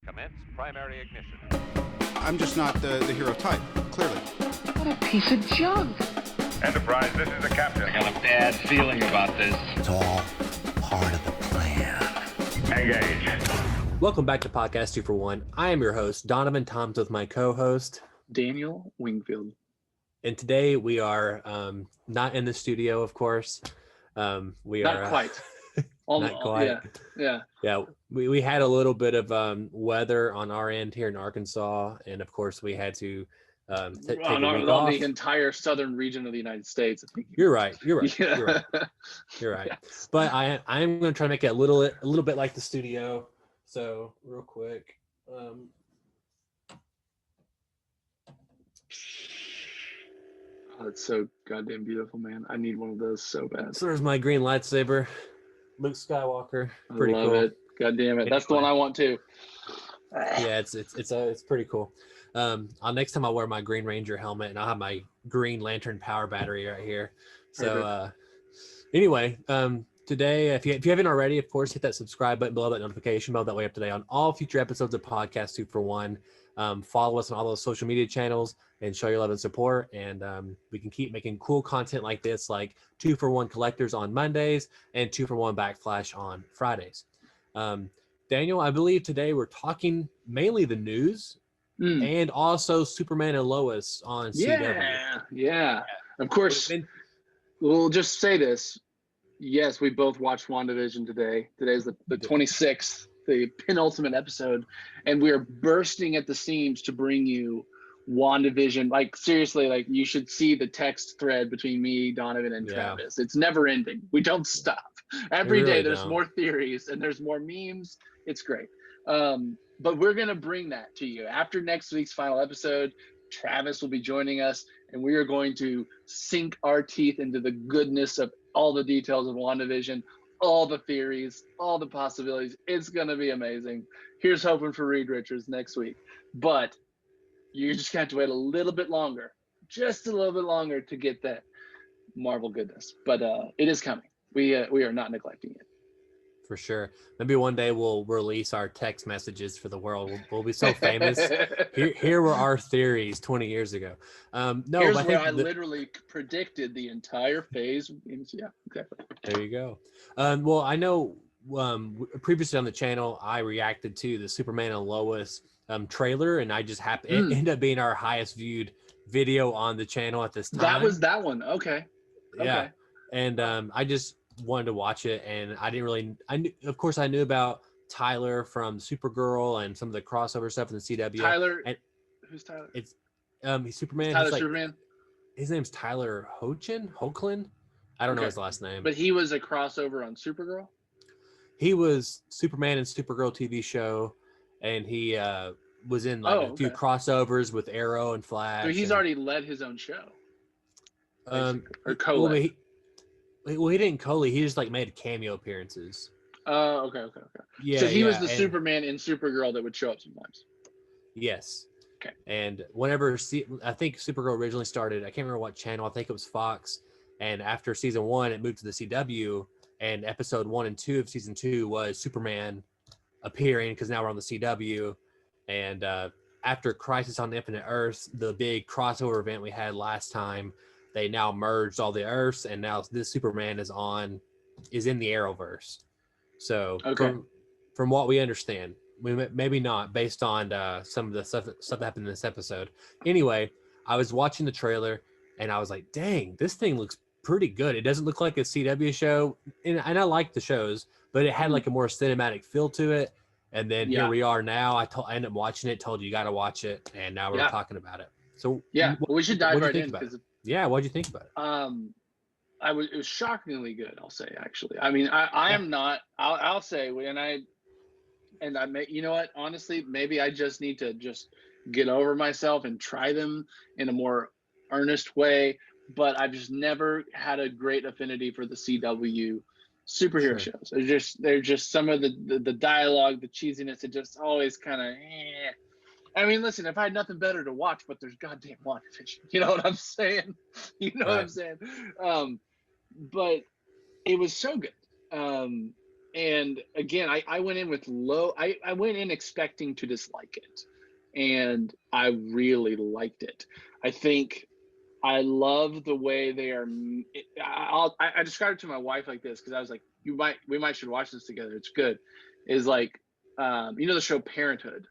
Commence primary ignition. I'm just not the hero type, clearly. What a piece of junk. Enterprise, this is the captain. I got a bad feeling about this. It's all part of the plan. Engage. Welcome back to Podcast 2 for 1. I am your host, Donovan Toms, with my co-host, Daniel Wingfield. And today we are not in the studio, of course. We not are quite. Almost, not quite. Yeah. We had a little bit of weather on our end here in Arkansas, and of course we had to take a week off. The entire southern region of the United States. I think. You're right. Yeah. You're right. Yes. But I'm going to try to make it a little bit like the studio. So real quick. Oh, it's so goddamn beautiful, man. I need one of those so bad. So there's my green lightsaber, Luke Skywalker. Pretty I love cool. it. God damn it. That's the one I want too. Yeah, it's pretty cool. Next time I'll wear my Green Ranger helmet, and I'll have my Green Lantern power battery right here. So anyway, today, if you haven't already, of course, hit that subscribe button below, that notification bell. That way, up to date on all future episodes of Podcast 2 for 1. Follow us on all those social media channels and show your love and support. And we can keep making cool content like this, like 2 for 1 collectors on Mondays and 2 for 1 backflash on Fridays. Daniel, I believe today we're talking mainly the news and also Superman and Lois on CW. Yeah. Of course, we'll just say this. Yes, we both watched WandaVision today. Today's the 26th, the penultimate episode, and we are bursting at the seams to bring you WandaVision. Like, seriously, like, you should see the text thread between me, Donovan, and Travis. It's never ending. We don't stop. Every day there's more theories and there's more memes. It's great. But we're going to bring that to you. After next week's final episode, Travis will be joining us, and we are going to sink our teeth into the goodness of all the details of WandaVision, all the theories, all the possibilities. It's going to be amazing. Here's hoping for Reed Richards next week. But you just have to wait a little bit longer, just a little bit longer to get that Marvel goodness. But it is coming. We are not neglecting it. For sure. Maybe one day we'll release our text messages for the world. We'll be so famous. Here were our theories 20 years ago. Here's where I literally predicted the entire phase. Yeah, exactly. There you go. Well, I know previously on the channel, I reacted to the Superman and Lois trailer, and I just it ended up being our highest viewed video on the channel at this time. That was that one. Okay. Yeah. And I just wanted to watch it, and of course I knew about Tyler from Supergirl and some of the crossover stuff in the CW. Tyler, and who's Tyler? It's he's Superman. Tyler Superman. His name's Tyler Hoechlin. I don't know his last name. But he was a crossover on Supergirl. He was Superman and Supergirl TV show, and he was in a few crossovers with Arrow and Flash. So he's already led his own show. Or co-led. Well, he didn't co-lead. He just made cameo appearances. Oh, okay. Yeah. So he was the Superman in Supergirl that would show up sometimes. Yes. Okay. And whenever I think Supergirl originally started, I can't remember what channel. I think it was Fox. And after season 1, it moved to the CW. And episode 1 and 2 of season 2 was Superman appearing, because now we're on the CW. And after Crisis on Infinite Earths, the big crossover event we had last time, they now merged all the Earths, and now this Superman is in the Arrowverse. So from what we understand, maybe not based on some of the stuff that happened in this episode. Anyway, I was watching the trailer, and I was like, dang, this thing looks pretty good. It doesn't look like a CW show, and I like the shows, but it had a more cinematic feel to it. And then here we are now. I ended up watching it, told you got to watch it, and now we're talking about it. So we should dive right in because. Yeah, what'd you think about it? It was shockingly good, I'll say, actually. I mean, I am not, I'll say, and I may, you know what, honestly, maybe I just need to just get over myself and try them in a more earnest way, but I've just never had a great affinity for the CW superhero shows. They're just some of the dialogue, the cheesiness, it just always kind of, I mean, listen, if I had nothing better to watch, but there's goddamn WandaVision. You know what I'm saying? What I'm saying? But it was so good. And again, I went in with I went in expecting to dislike it, and I really liked it. I think I love the way they are. I described it to my wife like this, because I was like, we might should watch this together. It's good. Is like, you know, the show Parenthood.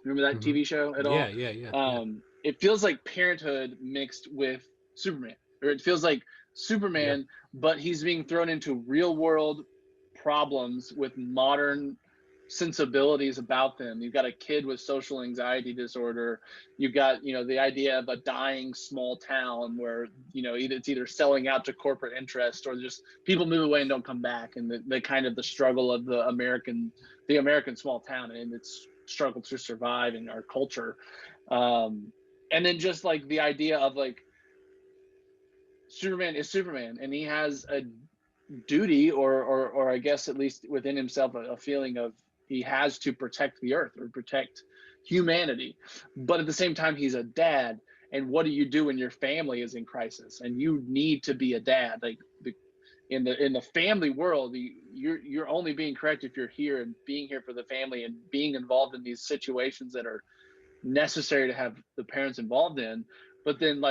Remember that TV show at all? Yeah. It feels like Parenthood mixed with Superman, or it feels like Superman, but he's being thrown into real world problems with modern sensibilities about them. You've got a kid with social anxiety disorder. You've got, you know, the idea of a dying small town where, you know, it's either selling out to corporate interest or just people move away and don't come back, and the kind of the struggle of the American small town and its struggle to survive in our culture. And then just like the idea of like, Superman is Superman, and he has a duty, or I guess at least within himself, a feeling of he has to protect the earth or protect humanity. But at the same time, he's a dad, and what do you do when your family is in crisis and you need to be a dad? Like in the family world, you're only being correct if you're here and being here for the family and being involved in these situations that are necessary to have the parents involved in. But then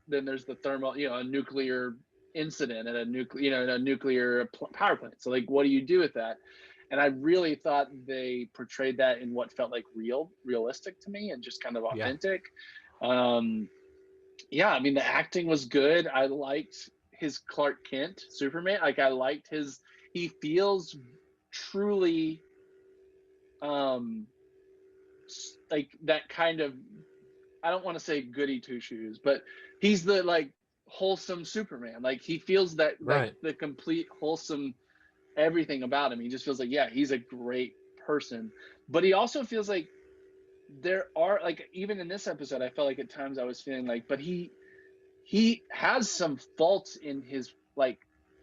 then there's the thermal, you know, a nuclear incident at a nuclear power plant. So like, what do you do with that? And I really thought they portrayed that in what felt like realistic to me, and just kind of authentic. I mean, the acting was good. I liked his Clark Kent Superman. Like, I liked he feels truly like that kind of, I don't want to say goody two shoes, but he's the like wholesome Superman. Like, he feels that like the complete wholesome everything about him. He just feels like, yeah, he's a great person. But he also feels like there are, like, even in this episode, I felt like at times I was feeling like, but he has some faults in his like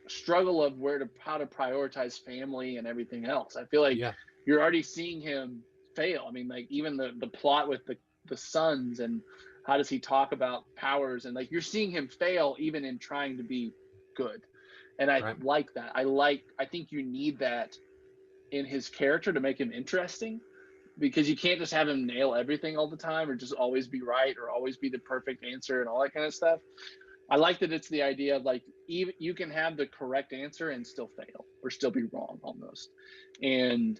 struggle of how to prioritize family and everything else. I feel like you're already seeing him fail. I mean, like, even the plot with the sons, and how does he talk about powers, and like, you're seeing him fail even in trying to be good. And I like that. I think you need that in his character to make him interesting, because you can't just have him nail everything all the time, or just always be right, or always be the perfect answer and all that kind of stuff. I like that it's the idea of like, even you can have the correct answer and still fail, or still be wrong almost. And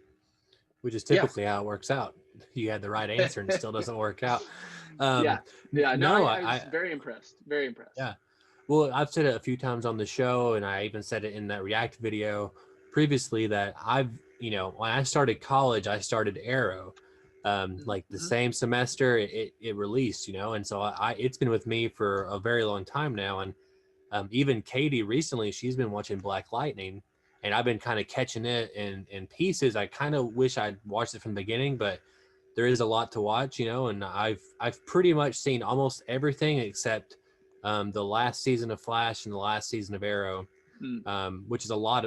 which is typically how it works out. You had the right answer and it still doesn't work out. I was very impressed. Very impressed. Yeah. Well, I've said it a few times on the show, and I even said it in that React video previously, that when I started college, I started Arrow. Like the same semester it released, and so it's been with me for a very long time now. And even Katie recently, she's been watching Black Lightning, and I've been kind of catching it in pieces. I kind of wish I'd watched it from the beginning, but there is a lot to watch, and I've pretty much seen almost everything except the last season of Flash and the last season of Arrow, which is a lot.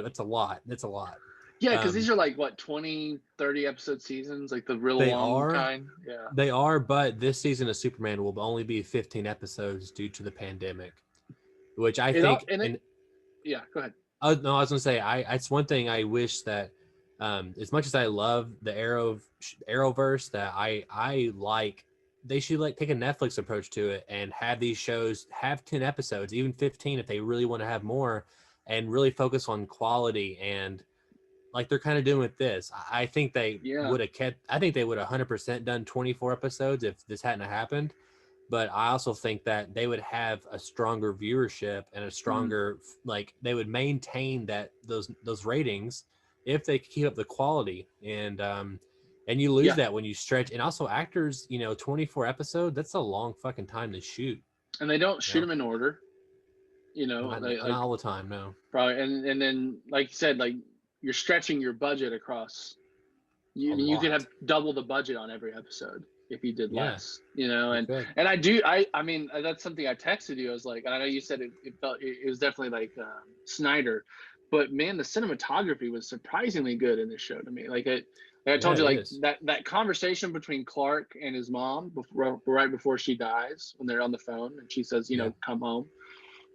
Yeah, because these are like, what, 20, 30 episode seasons, like the real long kind? Yeah. They are, but this season of Superman will only be 15 episodes due to the pandemic, which I think... yeah, go ahead. No, I was going to say, it's one thing I wish that, as much as I love the Arrowverse, that I like, they should like take a Netflix approach to it and have these shows have 10 episodes, even 15 if they really want to have more, and really focus on quality, and like they're kind of doing with this. I think they would have 100% done 24 episodes if this hadn't happened. But I also think that they would have a stronger viewership and a stronger, like, they would maintain those ratings if they keep up the quality. And you lose that when you stretch. And also actors, 24 episodes, that's a long fucking time to shoot. And they don't shoot them in order, not all the time, no. Probably. And then, like you said, like, you're stretching your budget across. You could have double the budget on every episode if you did less, and I mean, that's something I texted you. I was like, I know you said it was definitely like Snyder, but man, the cinematography was surprisingly good in this show to me. Like I told you, like that conversation between Clark and his mom right before she dies, when they're on the phone and she says, come home.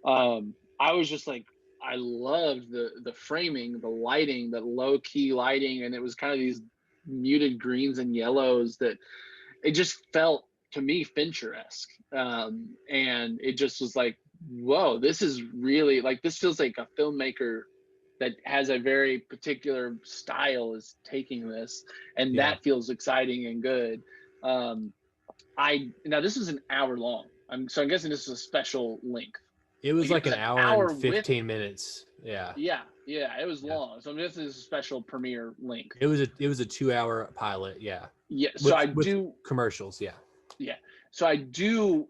I was just like, I loved the framing, the lighting, the low key lighting, and it was kind of these muted greens and yellows that it just felt to me Fincher-esque. And it just was like, whoa, this is really like, this feels like a filmmaker that has a very particular style is taking this, and that feels exciting and good. Now this is an hour long. So I'm guessing this is a special length. It was like an hour and 15 minutes. Yeah. Yeah, it was long. So I'm guessing this is a special premiere length. It was a 2-hour pilot. Yeah. Yeah. So with commercials. Yeah. Yeah. So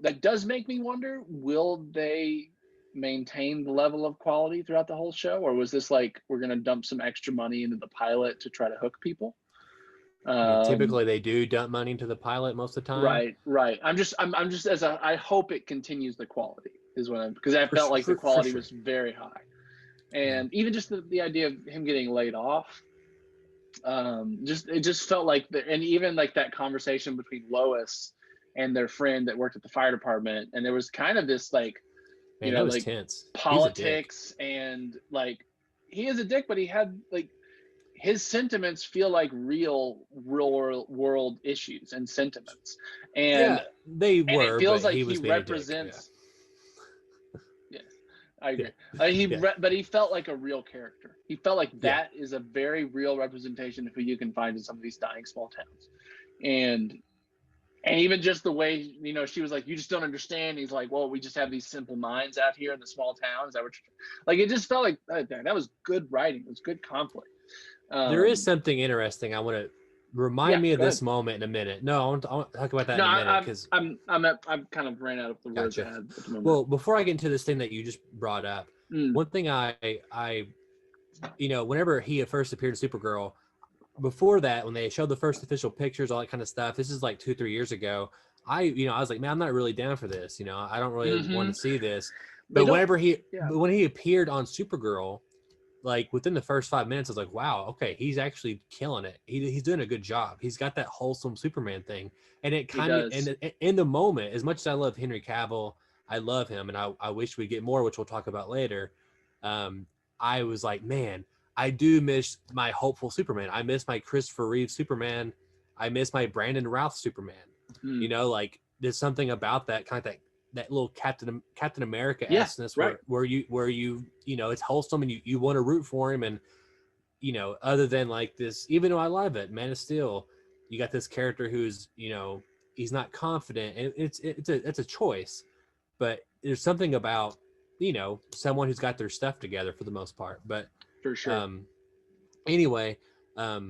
that does make me wonder, will they maintain the level of quality throughout the whole show, or was this like, we're going to dump some extra money into the pilot to try to hook people? Typically they do dump money into the pilot most of the time. Right. I'm just I hope it continues the quality is what because I felt like the quality was very high. And even just the idea of him getting laid off, it just felt like and even like that conversation between Lois and their friend that worked at the fire department, and there was kind of this like, Man, that was like tense. Politics, and like he is a dick, but he had like his sentiments feel like real world issues and sentiments, and they were. And it feels like he represents. Yeah, I agree. But he felt like a real character. He felt like that is a very real representation of who you can find in some of these dying small towns, and even just the way, she was like, you just don't understand. He's like, well, we just have these simple minds out here in the small towns. Like, it just felt like that was good writing. It was good conflict. There is something interesting. I want to remind me of this moment in a minute. No, I want to talk about that in a minute because I'm kind of ran out of the words I had at the moment. Well, before I get into this thing that you just brought up, one thing I whenever he first appeared in Supergirl, before that, when they showed the first official pictures, all that kind of stuff, this is like 2-3 years ago. I was like, man, I'm not really down for this. I don't really want to see this. But when he appeared on Supergirl, like within the first 5 minutes, I was like, wow, okay, he's actually killing it. He's doing a good job. He's got that wholesome Superman thing. And it kind of, and in the moment, as much as I love Henry Cavill, I love him, and I wish we'd get more, which we'll talk about later. I was like, man, I do miss my hopeful Superman. I miss my Christopher Reeve Superman. I miss my Brandon Routh Superman. Like there's something about that kind of that little Captain America-esseness where you it's wholesome and you want to root for him, and other than like this, even though I love it, Man of Steel, you got this character who's he's not confident, and it's a choice, but there's something about someone who's got their stuff together for the most part. But for sure. Anyway, I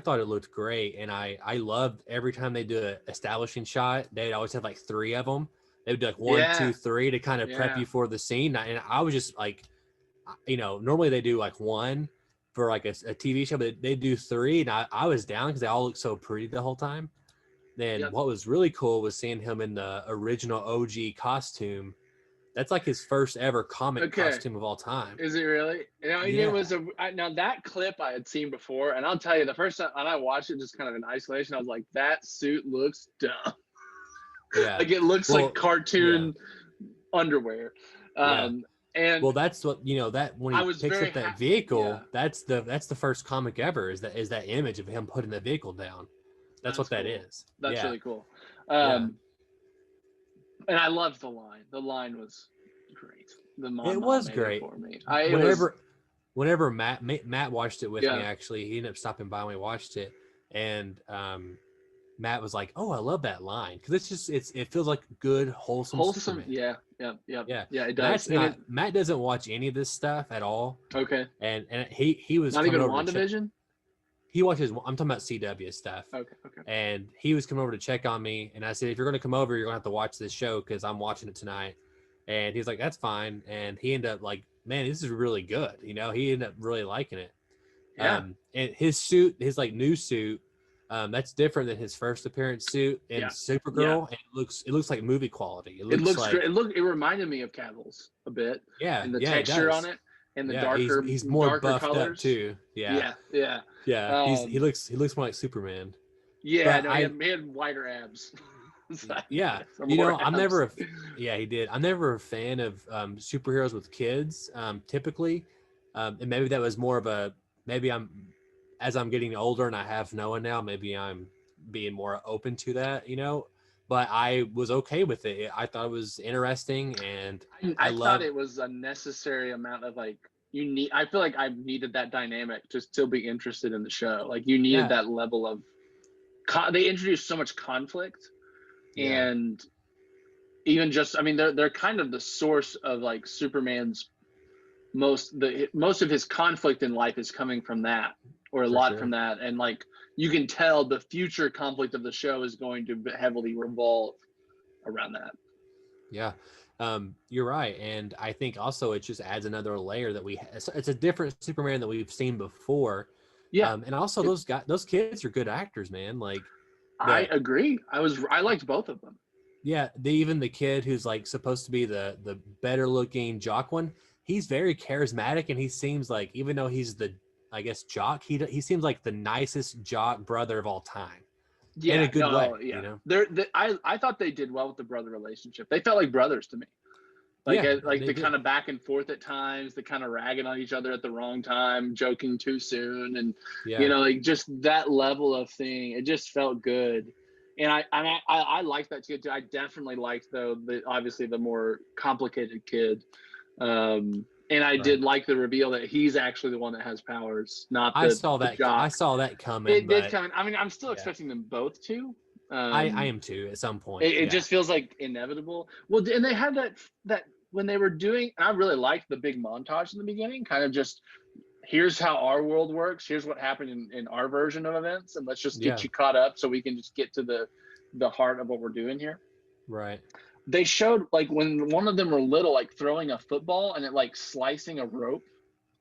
thought it looked great, and I loved every time they do an establishing shot. They'd always have like 3 of them. They would do like 1, 2, 3 to kind of prep you for the scene. And I was just like, normally they do like 1 for like a TV show, but they do 3, and I was down because they all look so pretty the whole time. Then what was really cool was seeing him in the original OG costume. That's like his first ever comic costume of all time. Is it really? It was now that clip I had seen before, and I'll tell you, the first time I watched it just kind of in isolation, I was like, that suit looks dumb. Yeah. Like it looks like cartoon underwear. And well, that's what that when he picks up that vehicle, that's the first comic ever is that image of him putting the vehicle down. That's what that is. That's really cool. And I loved the line. The line was great. It was great for me. Whenever Matt watched it with me, actually, he ended up stopping by when we watched it, and Matt was like, "Oh, I love that line," because it feels like good, wholesome Superman. Yeah. It does. Matt doesn't watch any of this stuff at all. Okay. And he was not even WandaVision. He watches. I'm talking about CW stuff. Okay. And he was coming over to check on me, and I said, "If you're going to come over, you're going to have to watch this show because I'm watching it tonight." And he's like, "That's fine." And he ended up like, "Man, this is really good." He ended up really liking it. Yeah. And his suit, his like new suit, that's different than his first appearance suit in Supergirl. Yeah. And it looks like movie quality. It looks like, great. It reminded me of Cavill's a bit. Yeah. And the texture on it. And the darker, he's more buffed colors. up too. Yeah. Yeah. He looks more like Superman. Yeah, he had wider abs. Yeah, From you know, Morehouse. yeah, he did. I'm never a fan of superheroes with kids, typically, and maybe that was more of a maybe as I'm getting older and I have Noah now, maybe I'm being more open to that, you know. But I was okay with it. I thought it was interesting, and I thought love. it was a necessary amount of like I feel like I needed that dynamic to still be interested in the show. Like you needed Yeah. that level of they introduced so much conflict, Yeah. and even just I mean they're kind of the source of like Superman's most of his conflict in life is coming from that, or a For lot sure. from that, and like you can tell the future conflict of the show is going to heavily revolve around that. Yeah, you're right, and I think also it just adds another layer that it's a different Superman that we've seen before. Yeah, and also those kids are good actors, man. Like, I agree. I liked both of them. yeah, even the kid who's like supposed to be the better looking jock one, he's very charismatic, and he seems like, even though he's the, I guess, jock, he seems like the nicest jock brother of all time. Yeah, in a good way, yeah. you know. I thought they did well with the brother relationship. They felt like brothers to me. Like Yeah, like they the did. kind of back and forth at times, the kind of ragging on each other at the wrong time, joking too soon, and Yeah. you know, like just that level of thing. It just felt good, and I liked that kid too. I definitely liked obviously the more complicated kid, and I did like the reveal that he's actually the one that has powers, not the I saw that coming. It did but come. I mean, I'm still expecting them both to. I am too at some point. It just feels like inevitable. Well, and they had that when they were doing. And I really liked the big montage in the beginning, kind of just here's how our world works. Here's what happened in our version of events, and let's just get you caught up so we can just get to the heart of what we're doing here. Right. They showed like when one of them were little, like throwing a football and it like slicing a rope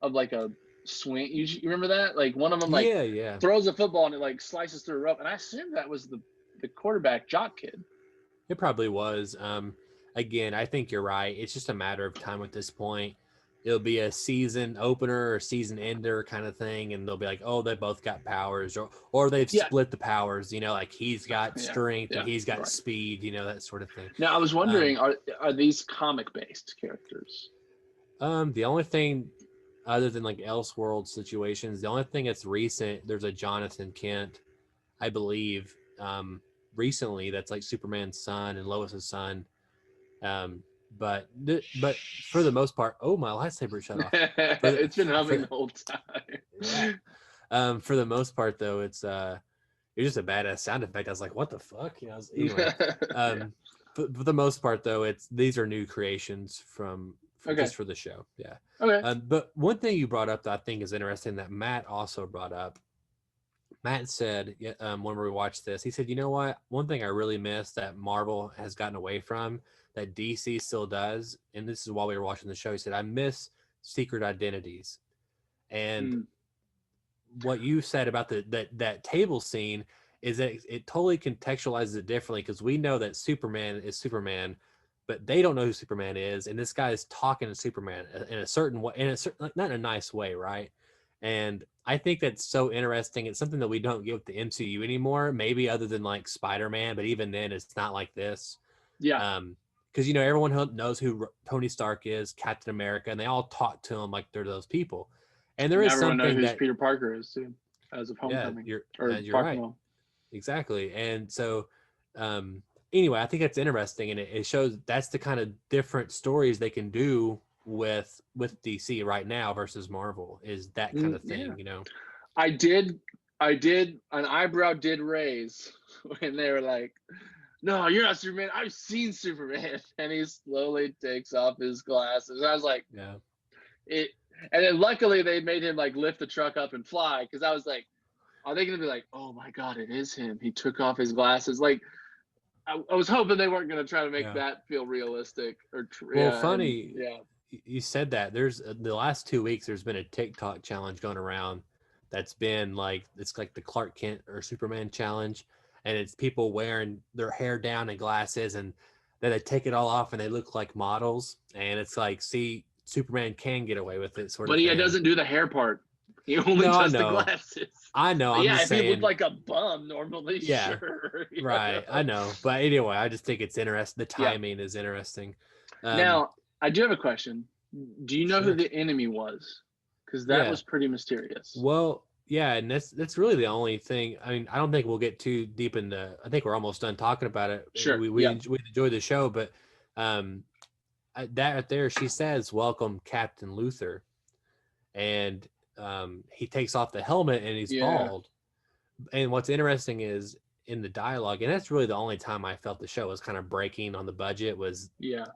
of like a swing. You remember that? Like one of them like throws a football and it like slices through a rope. And I assumed that was the quarterback jock kid. It probably was. Again, I think you're right. It's just a matter of time at this point. It'll be a season opener or season ender kind of thing, and they'll be like, oh, they both got powers, or they've split the powers, you know, like he's got strength and he's got speed, you know, that sort of thing. Now I was wondering, are these comic based characters? The only thing other than like Elseworld situations, the only thing that's recent, there's a Jonathan Kent, I believe, recently, that's like Superman's son and Lois's son. But for the most part, oh, my lightsaber shut off. It's been humming the whole time. Yeah. For the most part, though, it's just a badass sound effect. I was like, what the fuck? You know, anyway. For the most part, though, these are new creations from just for the show. Yeah. Okay. But one thing you brought up that I think is interesting that Matt also brought up. Matt said when we watched this, he said, you know what? One thing I really miss that Marvel has gotten away from that DC still does, and this is while we were watching the show, he said, I miss secret identities. And what you said about that table scene is that it totally contextualizes it differently, because we know that Superman is Superman, but they don't know who Superman is, and this guy is talking to Superman in a certain way, not in a nice way, right? And I think that's so interesting. It's something that we don't get with the MCU anymore, maybe other than like Spider-Man, but even then it's not like this. Yeah. Because, you know, everyone knows who Tony Stark is, Captain America, and they all talk to him like they're those people. And there is everyone something knows who Peter Parker is too, as of Homecoming. Yeah, you're right. Exactly. And so, anyway, I think that's interesting, and it shows that's the kind of different stories they can do with DC right now versus Marvel, is that kind of thing, you know. I did an eyebrow did raise when they were like, no, you're not Superman, I've seen Superman, and he slowly takes off his glasses. And I was like, yeah, it. And then luckily they made him like lift the truck up and fly, because I was like, are they gonna be like, oh my god, it is him, he took off his glasses? Like I was hoping they weren't gonna try to make that feel realistic or funny. You said that. There's the last 2 weeks there's been a TikTok challenge going around that's been like, it's like the Clark Kent or Superman challenge, and it's people wearing their hair down and glasses, and then they take it all off and they look like models, and it's like, see, Superman can get away with it, sort of. But he doesn't do the hair part. He only No, I does the know. glasses. I know. I'm Yeah, just if saying. he looked like a bum normally, Yeah, sure. you right. I know. But anyway, I just think it's interesting. The Yeah. timing is interesting. Now, I do have a question. Do you know who Sure. the enemy was? Because that Yeah. was pretty mysterious. Well, yeah, and that's really the only thing. I mean, I don't think we'll get too deep into. I think we're almost done talking about it. Sure, We yeah. enjoyed the show, but that right there, she says, "Welcome, Captain Luther," and he takes off the helmet and he's Yeah. bald. And what's interesting is in the dialogue, and that's really the only time I felt the show was kind of breaking on the budget. Was Yeah.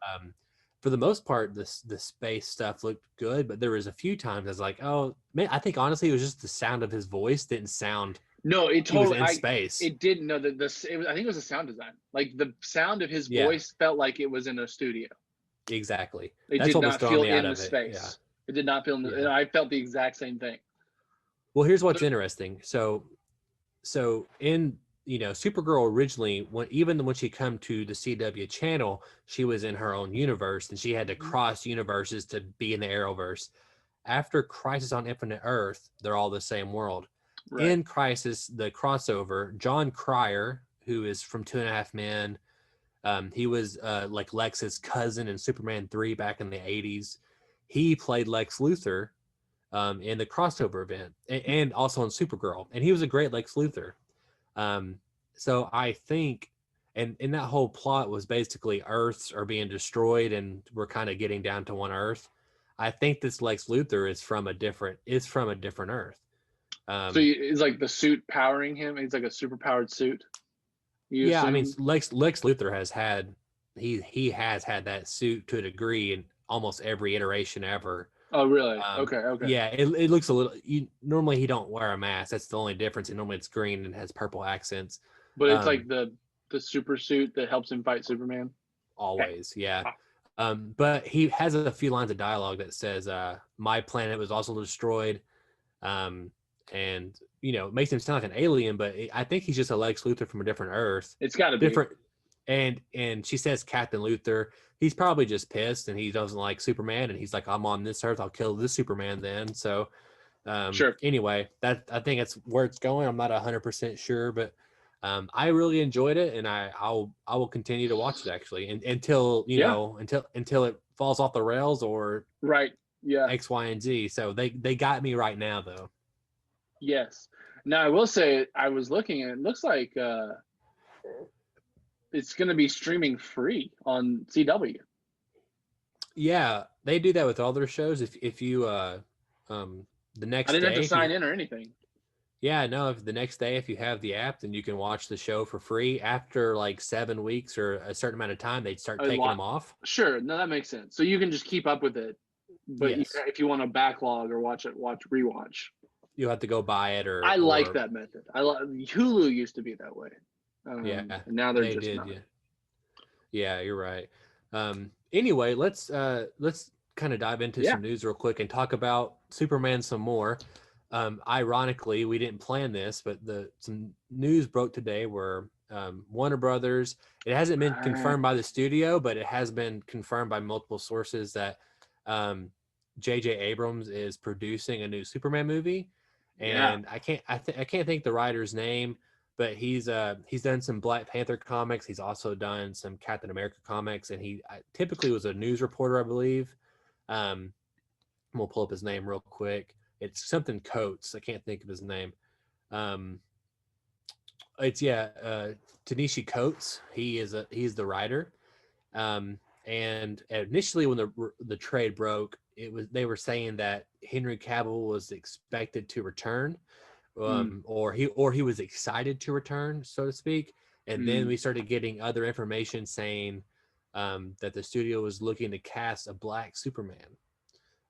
For the most part, the space stuff looked good, but there was a few times I was like, oh man, I think honestly it was just the sound of his voice didn't sound. No, it He was totally. in space. It didn't. No, I think it was the sound design. Like the sound of his Yeah. voice felt like it was in a studio. Exactly. It That's did what was not throwing feel me out in the of it. space. Yeah. It did not feel in the. Yeah. And I felt the exact same thing. Well, here's what's interesting. So in Supergirl originally, even when she come to the CW channel, she was in her own universe and she had to cross universes to be in the Arrowverse. After Crisis on Infinite Earth, they're all the same world. Right. In Crisis, the crossover, John Cryer, who is from Two and a Half Men, he was like Lex's cousin in Superman 3 back in the 80s. He played Lex Luthor in the crossover event and also in Supergirl. And he was a great Lex Luthor. So I think, and that whole plot was basically Earths are being destroyed and we're kind of getting down to one Earth. I think this Lex Luthor is from a different Earth. So it's like the suit powering him. It's like a super powered suit. Yeah, I mean, Lex Luthor has had he has had that suit to a degree in almost every iteration ever. Oh, really? Okay. Yeah, it looks a little. Normally he don't wear a mask. That's the only difference. And normally it's green and has purple accents. But it's like the super suit that helps him fight Superman. Always, yeah. But he has a few lines of dialogue that says, "My planet was also destroyed," and it makes him sound like an alien. But I think he's just a Lex Luthor from a different Earth. It's got to be different. And she says Captain Luthor. He's probably just pissed and he doesn't like Superman. And he's like, I'm on this Earth. I'll kill this Superman then. So sure. Anyway, I think that's where it's going. I'm not 100% sure, but I really enjoyed it. And I will continue to watch it actually until it falls off the rails or right. Yeah. X, Y, and Z. So they got me right now though. Yes. Now I will say I was looking and it looks like it's going to be streaming free on CW. Yeah, they do that with all their shows. If you the next I didn't day, have to sign in or anything. Yeah, no, if the next day if you have the app, then you can watch the show for free. After like 7 weeks or a certain amount of time, they'd start taking them off. Sure, no, that makes sense. So you can just keep up with it. But Yes. if you want to backlog or rewatch, you have to go buy it or. I like that method. Hulu used to be that way. Yeah, and now they're just not. Yeah, you're right. Anyway, let's kind of dive into some news real quick and talk about Superman some more. Ironically, we didn't plan this, but some news broke today where Warner Brothers, it hasn't been confirmed by the studio, but it has been confirmed by multiple sources that J.J. Abrams is producing a new Superman movie. And I can't think the writer's name, but he's done some Black Panther comics. He's also done some Captain America comics, and he typically was a news reporter, I believe. We'll pull up his name real quick. It's something Coates. I can't think of his name. Tanishi Coates. He's the writer. And initially when the trade broke, they were saying that Henry Cavill was expected to return, or he was excited to return, so to speak. And then we started getting other information saying that the studio was looking to cast a Black Superman.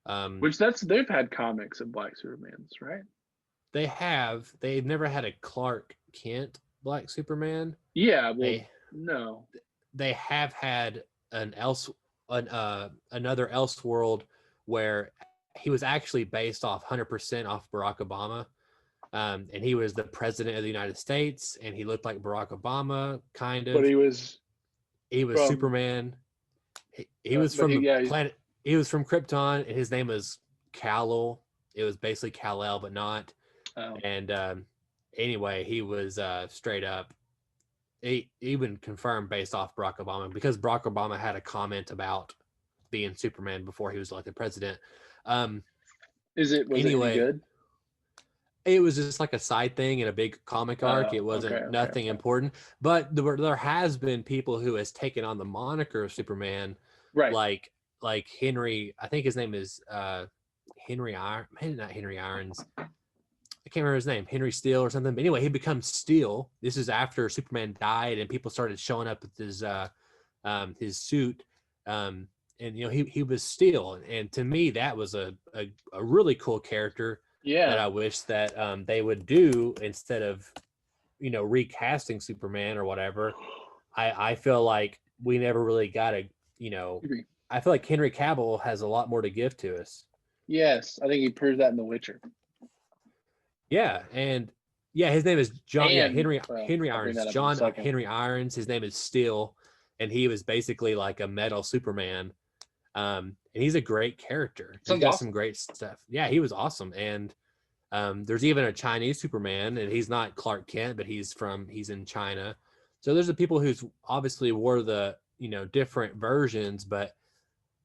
They've had comics of Black Supermans, right? They've never had a Clark Kent Black Superman. Yeah, no. They have had another Elseworld where he was actually based off 100% off Barack Obama. And he was the president of the United States, and he looked like Barack Obama, kind of. But he was Superman. He was from planet. He was from Krypton, and his name was Kal-El. it was basically Kal-El, but not. Oh. And anyway, he was straight up. He even confirmed based off Barack Obama, because Barack Obama had a comment about being Superman before he was elected president. Was it any good? It was just like a side thing in a big comic arc. It wasn't nothing important. But there has been people who has taken on the moniker of Superman, right? Like Henry. I think his name is Henry Irons. Not Henry Irons. I can't remember his name. Henry Steel or something. But anyway, he becomes Steel. This is after Superman died, and people started showing up with his suit. And he was Steel, and to me that was a really cool character. Yeah, that I wish that they would do instead of recasting Superman or whatever. I feel like we never really got a I feel like Henry Cavill has a lot more to give to us. Yes, I think he proved that in The Witcher. Yeah, and his name is John. Henry Irons. John Henry Irons. His name is Steel, and he was basically like a metal Superman. And he's a great character. He's got some great stuff. Yeah, he was awesome. And there's even a Chinese Superman, and he's not Clark Kent, but he's in China. So there's the people who's obviously wore the different versions, but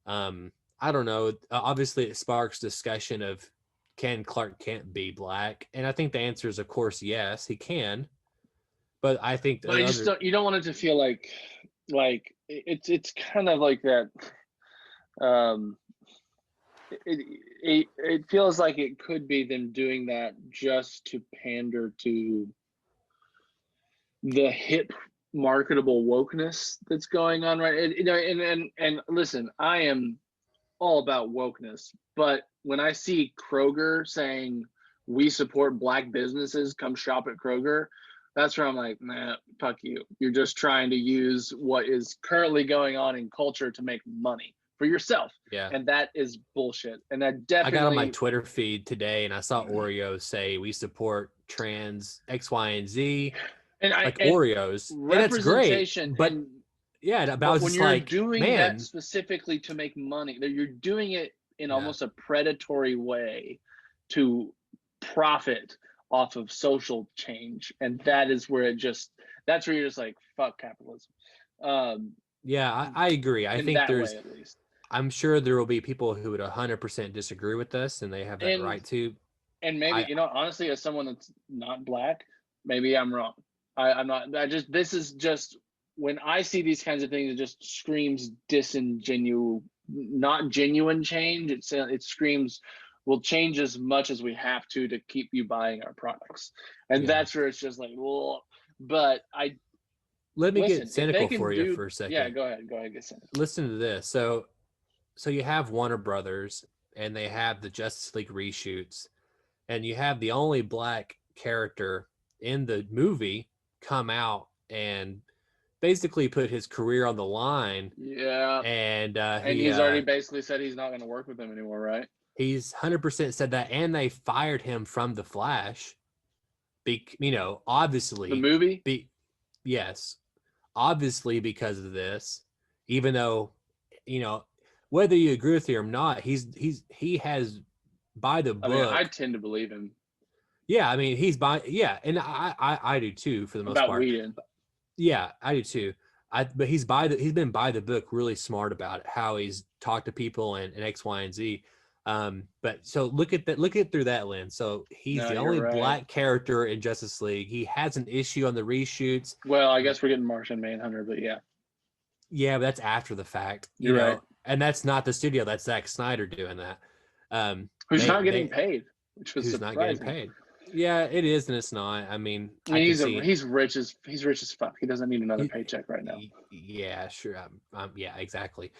I don't know. Obviously, it sparks discussion of, can Clark Kent be black? And I think the answer is, of course, yes, he can. But I think you don't want it to feel like it's kind of like that. It feels like it could be them doing that just to pander to the hip marketable wokeness that's going on, right? And listen, I am all about wokeness, but when I see Kroger saying we support black businesses, come shop at Kroger, that's where I'm like, nah, fuck you. You're just trying to use what is currently going on in culture to make money for yourself. Yeah. And that is bullshit. And that definitely, I got on my Twitter feed today and I saw Oreos say we support trans X, Y, and Z. And Oreos. And that's great. But I was just like, doing that specifically to make money, that you're doing it in almost a predatory way to profit off of social change. And that is where that's where you're just like, fuck capitalism. I agree. I think there's, at least. I'm sure there will be people who would 100% disagree with us, and they have that right to. And maybe, honestly, as someone that's not black, maybe I'm wrong. I'm not. This is just, when I see these kinds of things, it just screams not genuine change. It screams, we'll change as much as we have to keep you buying our products. And that's where it's just like, well, but let me get cynical for you for a second. Yeah, go ahead, get cynical. Listen to this. So you have Warner Brothers, and they have the Justice League reshoots, and you have the only black character in the movie come out and basically put his career on the line. Yeah. And he's already basically said he's not going to work with them anymore, right? He's 100% said that, and they fired him from The Flash. Obviously. The movie? Yes. Obviously because of this, even though, whether you agree with him or not, he has, by the book. I tend to believe him. Yeah, I mean, and I do too, for the most part. Whedon. Yeah, I do too. But he's been by the book, really smart about it, how he's talked to people and X, Y, and Z. But so look at it through that lens. So he's the only black character in Justice League. He has an issue on the reshoots. Well, I guess we're getting Martian Manhunter, but yeah. Yeah, but that's after the fact. You're right. And that's not the studio. That's Zack Snyder doing that. Who's not getting paid, which was surprising. Not getting paid. Yeah, it is, and it's not. I mean, he's rich as fuck. He doesn't need another paycheck right now. Yeah, sure. Yeah, exactly.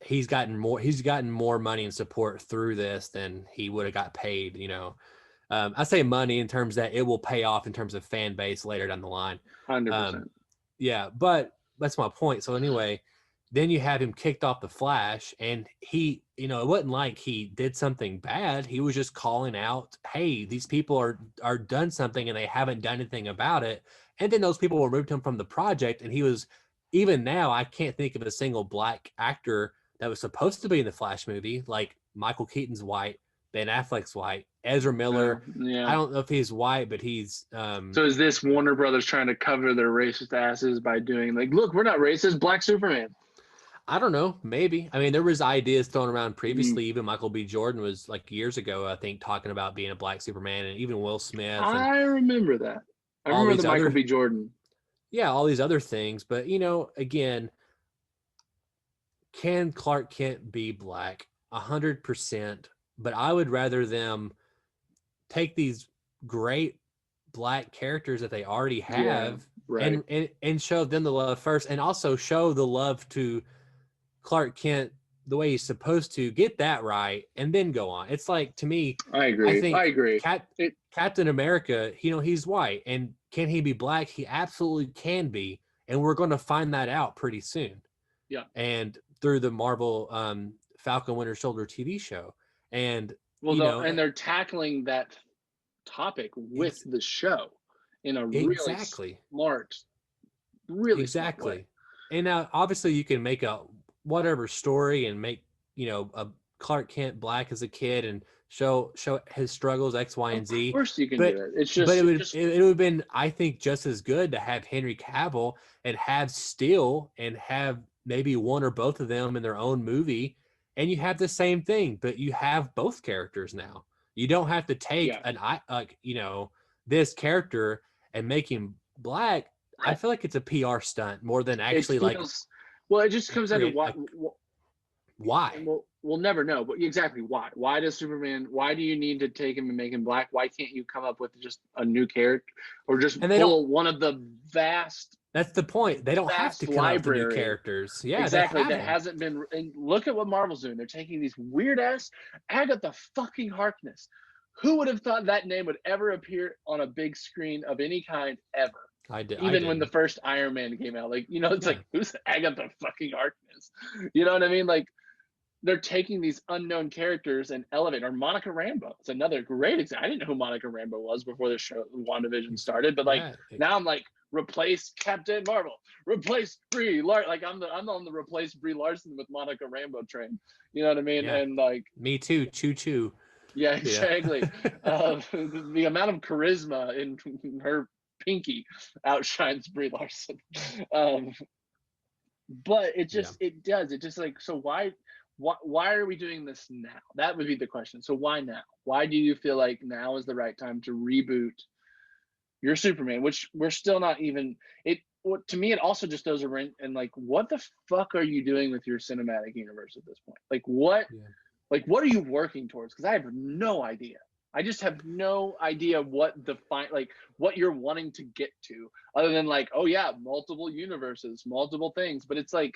He's gotten more money and support through this than he would have got paid. I say money in terms that it will pay off in terms of fan base later down the line. 100%. Yeah, but that's my point. So anyway, then you have him kicked off the Flash, and he, it wasn't like he did something bad. He was just calling out, hey, these people are done something and they haven't done anything about it. And then those people removed him from the project, and he was, even now, I can't think of a single black actor that was supposed to be in the Flash movie. Like Michael Keaton's white, Ben Affleck's white. Ezra Miller, Yeah. I don't know if he's white, but he's So is this Warner Brothers trying to cover their racist asses by doing like, look, we're not racist, Black Superman? I don't know, maybe. I mean, there was ideas thrown around previously. Mm. Even Michael B. Jordan was like years ago, I think, talking about being a Black Superman, and even Will Smith. I remember that. I all remember these the Michael other- B. Jordan. Yeah, all these other things. But, again, can Clark Kent be Black? 100%. But I would rather them take these great Black characters that they already have Right. and show them the love first, and also show the love to Clark Kent the way he's supposed to, get that right, and then go on. It's like, to me, I agree. I agree. Captain America, he's white, and can he be Black? He absolutely can be, and we're going to find that out pretty soon. Yeah. And through the Marvel Falcon Winter Soldier TV show, and and they're tackling that topic with the show in a really smart, really smart way. And now, obviously, you can make a whatever story and make a Clark Kent Black as a kid and show his struggles X, Y, and Z. Of course, you can do it. It's just, but it would have been, I think, just as good to have Henry Cavill and have Steel and have maybe one or both of them in their own movie, and you have the same thing, but you have both characters now. You don't have to take this character and make him Black. I feel like it's a PR stunt more than actually Well, it just comes down to why. We'll never know, but exactly why. Why does Superman? Why do you need to take him and make him Black? Why can't you come up with just a new character, or just pull one of the vast? That's the point. They don't have to come up with new characters. Yeah, exactly. That hasn't been. And look at what Marvel's doing. They're taking these weird ass Agatha fucking Harkness. Who would have thought that name would ever appear on a big screen of any kind ever? I did. Even when the first Iron Man came out, it's like, who's Agatha fucking Harkness? You know what I mean? Like, they're taking these unknown characters and elevate. Or Monica Rambeau. It's another great example. I didn't know who Monica Rambeau was before the show WandaVision started, but now I'm like, replace Captain Marvel, replace Brie Larson. Like, I'm on the replace Brie Larson with Monica Rambeau train. You know what I mean? Yeah. And like, me too. Choo choo. Yeah, exactly. The amount of charisma in her pinky outshines Brie Larson. But it just it just like, so why are we doing this now? That would be the question. So why now? Why do you feel like now is the right time to reboot your Superman, which we're still not even to me, it also just does and like, what the fuck are you doing with your cinematic universe at this point? Like, what are you working towards? Because I have no idea. I just have no idea what what you're wanting to get to, other than like, oh yeah, multiple universes, multiple things. But it's like,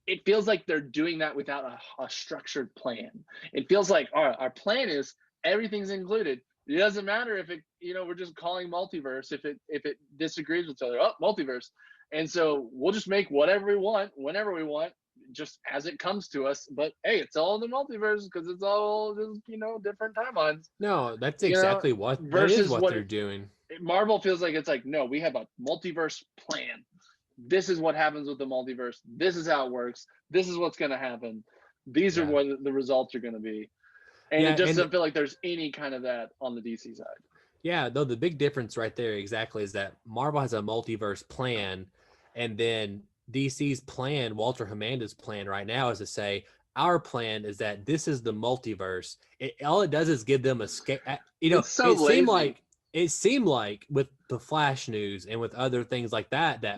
it feels like they're doing that without a structured plan. It feels like our plan is everything's included. It doesn't matter if we're just calling multiverse if it disagrees with each other. Oh, multiverse. And so we'll just make whatever we want, whenever we want, just as it comes to us. But hey, it's all the multiverse because it's all just, different timelines. No, that's exactly what they're doing. Marvel feels like it's like, no, we have a multiverse plan. This is what happens with the multiverse. This is how it works. This is what's going to happen. These are what the results are going to be. And it just doesn't feel like there's any kind of that on the DC side. Yeah, though the big difference right there exactly is that Marvel has a multiverse plan, and then DC's plan, Walter Hamanda's plan right now, is to say, our plan is that this is the multiverse. All it does is give them a scale. It seemed like with the Flash news and with other things like that that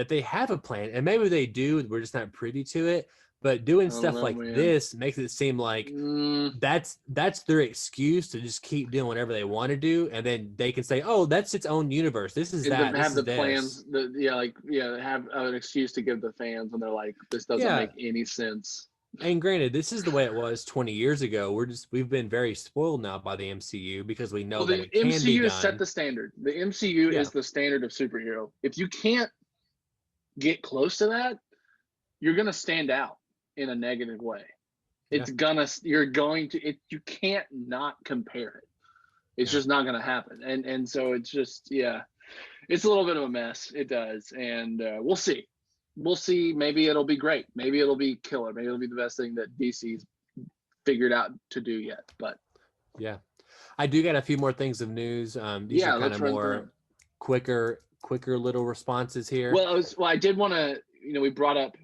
they have a plan, and maybe they do. We're just not privy to it. But doing stuff like this makes it seem like that's their excuse to just keep doing whatever they want to do, and then they can say, "Oh, that's its own universe. This is that." Have the plans, have an excuse to give the fans, and they're like, "This doesn't make any sense." And granted, this is the way it was 20 years ago. We've been very spoiled now by the MCU because we know that it can be done. The MCU has set the standard. The MCU is the standard of superhero. If you can't get close to that, you're gonna stand out in a negative way. You can't not compare it. It's just not gonna happen. And so it's just, it's a little bit of a mess. It does. And we'll see. Maybe it'll be great. Maybe it'll be killer. Maybe it'll be the best thing that DC's figured out to do yet. But Yeah, I do got a few more things of news. These are kind let's of run more quicker little responses here. Well, I did want to, we brought up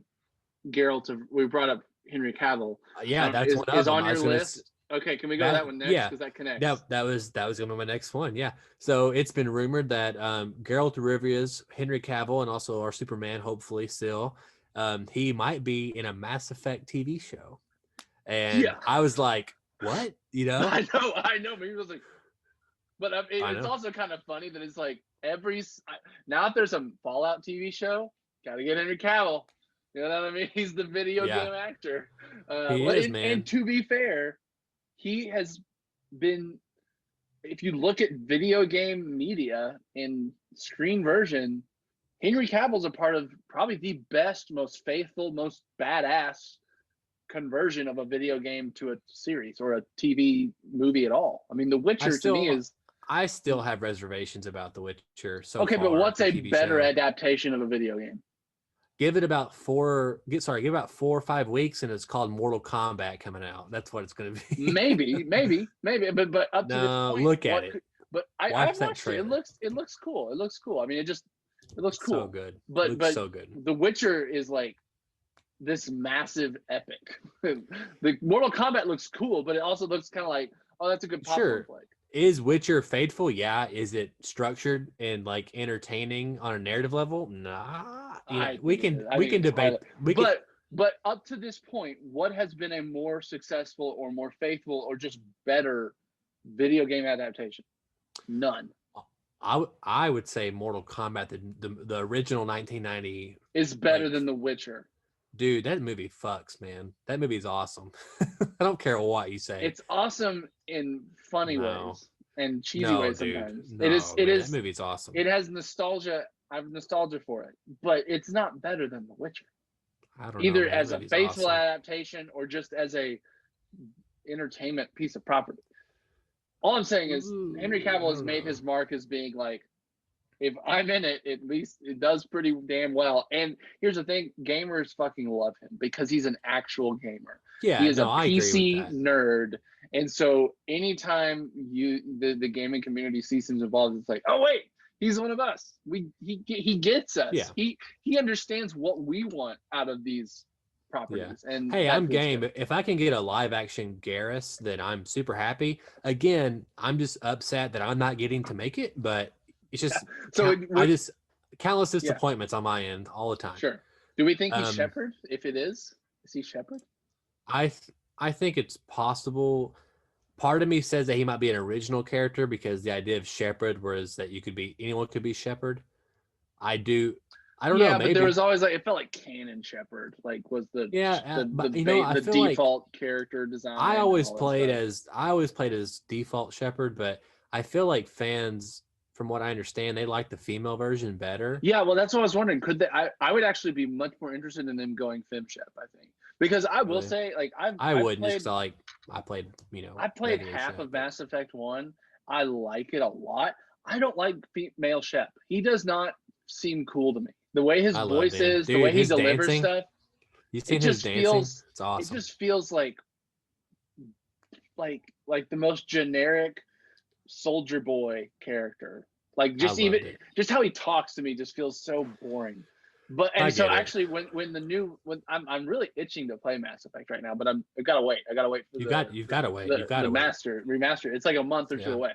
we brought up Henry Cavill. Yeah, that's one of is them. on your list. Okay, can we go to that one next? Yeah, because that connects. that was gonna be my next one. Yeah, so it's been rumored that Geralt of Rivia's Henry Cavill and also our Superman, hopefully still, he might be in a Mass Effect TV show, and I was like, what? You know? I know. Maybe it was like, but it's also kind of funny that it's like now if there's a Fallout TV show, gotta get Henry Cavill. You know what I mean? He's the video game actor. He is, man. And to be fair, he has been. If you look at video game media in screen version, Henry Cavill's a part of probably the best, most faithful, most badass conversion of a video game to a series or a TV movie at all. I mean, The Witcher to me is. I still have reservations about The Witcher. Okay, but what's a better adaptation of a video game? Give it about 4 or 5 weeks, and it's called Mortal Kombat coming out. That's what it's going to be. maybe, but up to this point, look at it. But I watched it. It looks cool. It looks cool. I mean, it looks cool. So good. But so good. The Witcher is like this massive epic. The Mortal Kombat looks cool, but it also looks kind of like, oh, that's a good popcorn flick. Is Witcher faithful? Yeah. Is it structured and like entertaining on a narrative level? Nah. We can debate. But up to this point, what has been a more successful or more faithful or just better video game adaptation? None. I would say Mortal Kombat, the original 1990 is better than The Witcher. Dude, that movie fucks, man. That movie is awesome. I don't care what you say. It's awesome in funny ways and cheesy ways sometimes. It is. That movie's awesome. It has nostalgia. I have nostalgia for it, but it's not better than The Witcher. I don't Either know, as a faithful adaptation or just as a entertainment piece of property. All I'm saying is Henry Cavill has made his mark as being like, if I'm in it, at least it does pretty damn well. And here's the thing, gamers fucking love him because he's an actual gamer. Yeah, he is a PC nerd. And so anytime the gaming community sees him involved, it's like, oh wait, he's one of us. He gets us. Yeah. He understands what we want out of these properties. Yeah. And hey, I'm game. Good. If I can get a live action Garrus, then I'm super happy. Again, I'm just upset that I'm not getting to make it, but it's just countless disappointments on my end all the time. Sure. Do we think he's Shepard? If it is he Shepard? I think it's possible. Part of me says that he might be an original character because the idea of Shepard was that anyone could be Shepard. I don't know. Yeah, maybe. But there was always it felt like canon Shepard, was the default character design. I always played as default Shepard, but I feel like fans, from what I understand, they like the female version better. Yeah, well, that's what I was wondering. Could they? I would actually be much more interested in them going FemShep. I think because I will say, I played half of Mass Effect 1. I like it a lot. I don't like female Shep. He does not seem cool to me. The way his voice is, the way he delivers stuff. You seen his dancing? It's awesome. It just feels like the most generic soldier boy character. Just how he talks to me just feels so boring. But actually when I'm really itching to play Mass Effect right now, but I've got to wait. You've got to wait. Remaster. It's like a month or two away.